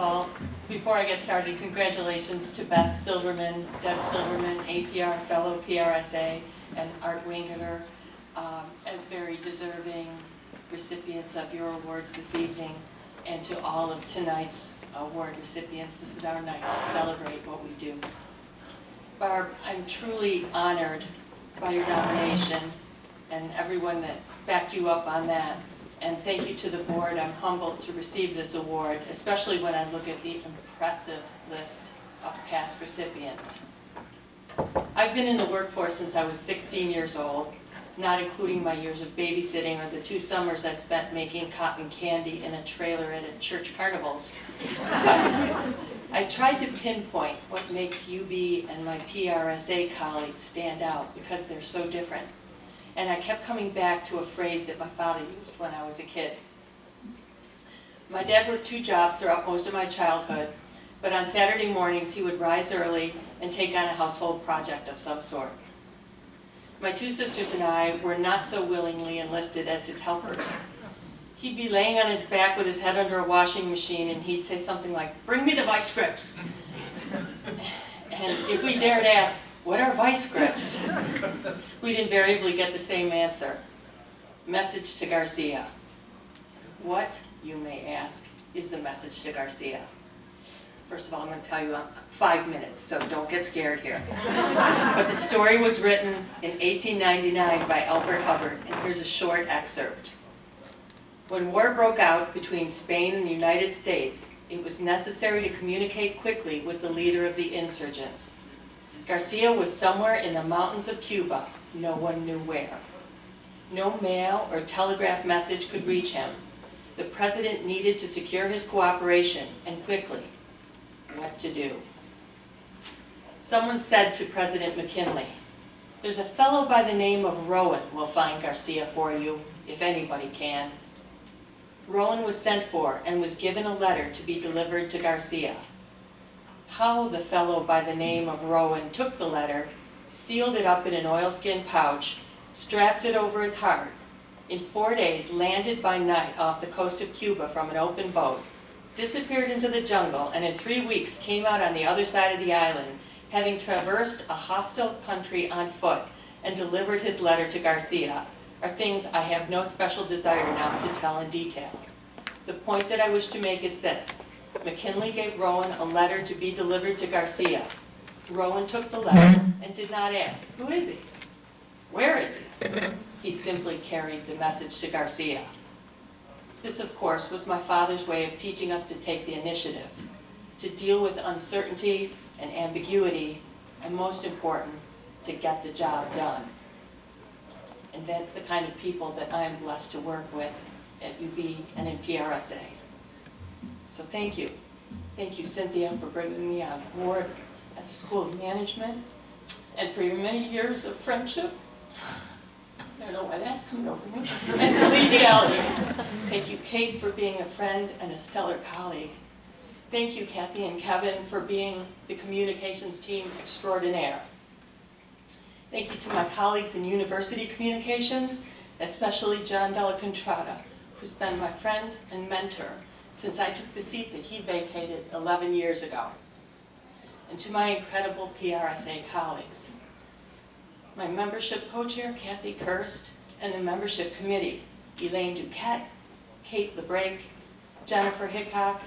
all, before I get started, congratulations to Beth Silverman, Deb Silverman, APR fellow PRSA, and Art Winketer as very deserving recipients of your awards this evening, and to all of tonight's award recipients. This is our night to celebrate what we do. Barb, I'm truly honored by your nomination and everyone that backed you up on that. And thank you to the board. I'm humbled to receive this award, especially when I look at the impressive list of past recipients. I've been in the workforce since I was 16 years old, not including my years of babysitting or the 2 summers I spent making cotton candy in a trailer at church carnivals. I tried to pinpoint what makes UB and my PRSA colleagues stand out because they're so different. And I kept coming back to a phrase that my father used when I was a kid. My dad worked 2 jobs throughout most of my childhood, but on Saturday mornings he would rise early and take on a household project of some sort. My 2 sisters and I were not so willingly enlisted as his helpers. He'd be laying on his back with his head under a washing machine and he'd say something like, "Bring me the vice grips." And if we dared ask, "What are vice grips?" we'd invariably get the same answer: message to Garcia. What, you may ask, is the message to Garcia? First of all, I'm going to tell you 5 minutes, so don't get scared here. But the story was written in 1899 by Elbert Hubbard, and here's a short excerpt. When war broke out between Spain and the United States, it was necessary to communicate quickly with the leader of the insurgents. Garcia was somewhere in the mountains of Cuba, no one knew where. No mail or telegraph message could reach him. The president needed to secure his cooperation, and quickly. What to do? Someone said to President McKinley, "There's a fellow by the name of Rowan will find Garcia for you, if anybody can." Rowan was sent for and was given a letter to be delivered to Garcia. How the fellow by the name of Rowan took the letter, sealed it up in an oilskin pouch, strapped it over his heart, in 4 days landed by night off the coast of Cuba from an open boat, disappeared into the jungle, and in 3 weeks came out on the other side of the island, having traversed a hostile country on foot and delivered his letter to Garcia, are things I have no special desire now to tell in detail. The point that I wish to make is this. McKinley gave Rowan a letter to be delivered to Garcia. Rowan took the letter and did not ask, "Who is he? Where is he?" He simply carried the message to Garcia. This, of course, was my father's way of teaching us to take the initiative, to deal with uncertainty and ambiguity, and most important, to get the job done. And that's the kind of people that I am blessed to work with at UB and in PRSA. So thank you. Thank you, Cynthia, for bringing me on board at the School of Management and for your many years of friendship. I don't know why that's coming over me. And collegiality. Thank you, Kate, for being a friend and a stellar colleague. Thank you, Kathy and Kevin, for being the communications team extraordinaire. Thank you to my colleagues in university communications, especially John Della Contrada, who's been my friend and mentor since I took the seat that he vacated 11 years ago. And to my incredible PRSA colleagues. My membership co-chair, Kathy Kirst, and the membership committee, Elaine Duquette, Kate LeBrake, Jennifer Hickok,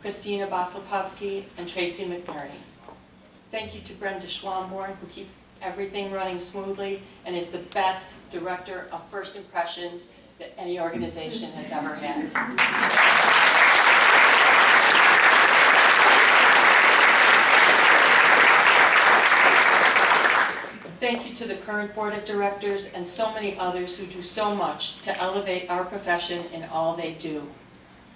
Christina Basilkowski, and Tracy McNerney. Thank you to Brenda Schwamborn, who keeps everything running smoothly and is the best director of first impressions that any organization has ever had. Thank you to the current board of directors and so many others who do so much to elevate our profession in all they do.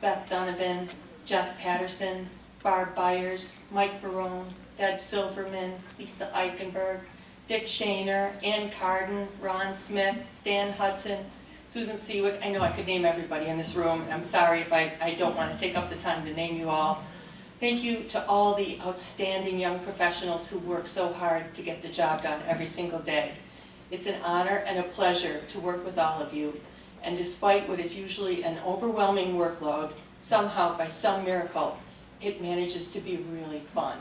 Beth Donovan, Jeff Patterson, Barb Byers, Mike Barone, Deb Silverman, Lisa Eichenberg, Dick Shaner, Ann Carden, Ron Smith, Stan Hudson, Susan Seawick. I know I could name everybody in this room. I'm sorry if I don't want to take up the time to name you all. Thank you to all the outstanding young professionals who work so hard to get the job done every single day. It's an honor and a pleasure to work with all of you, and despite what is usually an overwhelming workload, somehow, by some miracle, it manages to be really fun.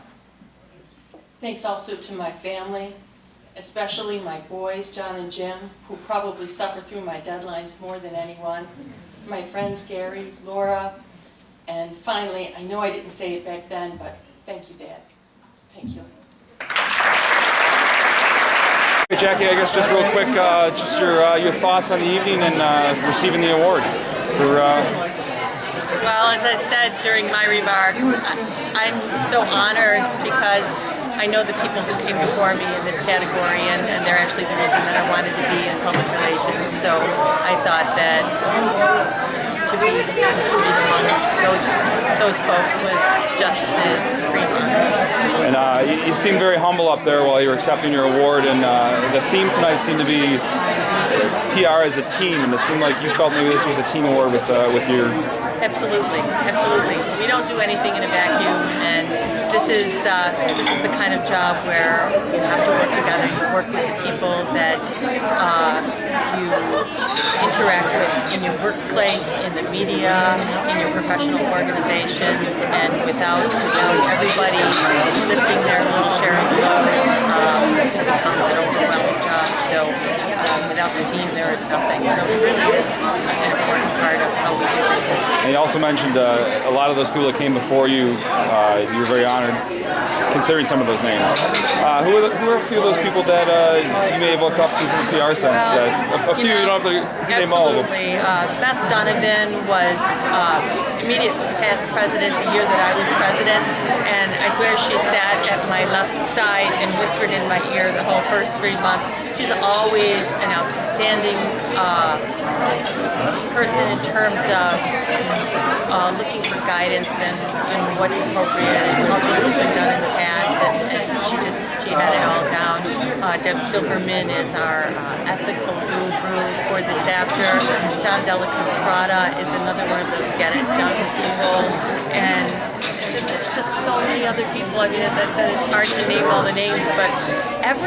Thanks also to my family, especially my boys, John and Jim, who probably suffer through my deadlines more than anyone. My friends, Gary, Laura, and finally, I know I didn't say it back then, but thank you, Dad. Thank you. Hey, Jackie, I guess just real quick, just your thoughts on the evening and receiving the award. Well, as I said during my remarks, I'm so honored because I know the people who came before me in this category, and they're actually the reason that I wanted to be in public relations. So I thought that to be included among those folks was just the supreme honor. And you seemed very humble up there while you were accepting your award, and the theme tonight seemed to be PR as a team, and it seemed like you felt maybe this was a team award with your... Absolutely, absolutely. We don't do anything in a vacuum, and this is the kind of job where you have to work together. You work with the people that you interact with in your workplace, in the media, in your professional organizations, and without everybody lifting their little share of the load, it becomes an overwhelming job. So without the team, there is nothing. So it really is an important part of how we do business. And you also mentioned a lot of those people that came before you. You're very honored considering some of those names. Who are a few of those people that you may have looked up to from the PR sense? A few, you don't have to name all of them. Absolutely. Beth Donovan was immediate past president the year that I was president, and I swear she sat at my left side and whispered in my ear the whole first 3 months. She's always an outstanding person in terms of looking for guidance and what's appropriate and how things have been done in the past, and she had it all down. Deb Silverman is our ethical guru for the chapter. John Della Contrada is another one of those get-it-done people, and there's just so many other people. I mean, as I said, it's hard to name all the names, but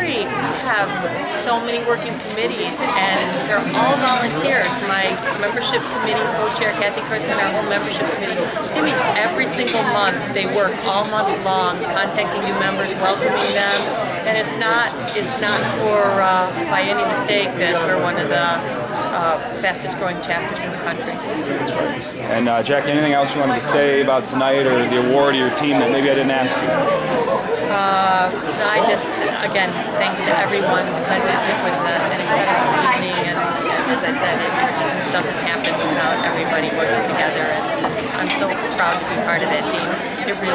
we have so many working committees, and they're all volunteers. My membership committee co-chair, Kathy Kirsten, our whole membership committee, they meet every single month. They work all month long, contacting new members, welcoming them, and it's not for by any mistake that we're one of the fastest growing chapters in the country. And Jackie, anything else you wanted to say about tonight or the award or your team that maybe I didn't ask you? I just, again, thanks to everyone, because it was an incredible evening, and as I said, it just doesn't happen without everybody working together, and I'm so proud to be part of that team. It really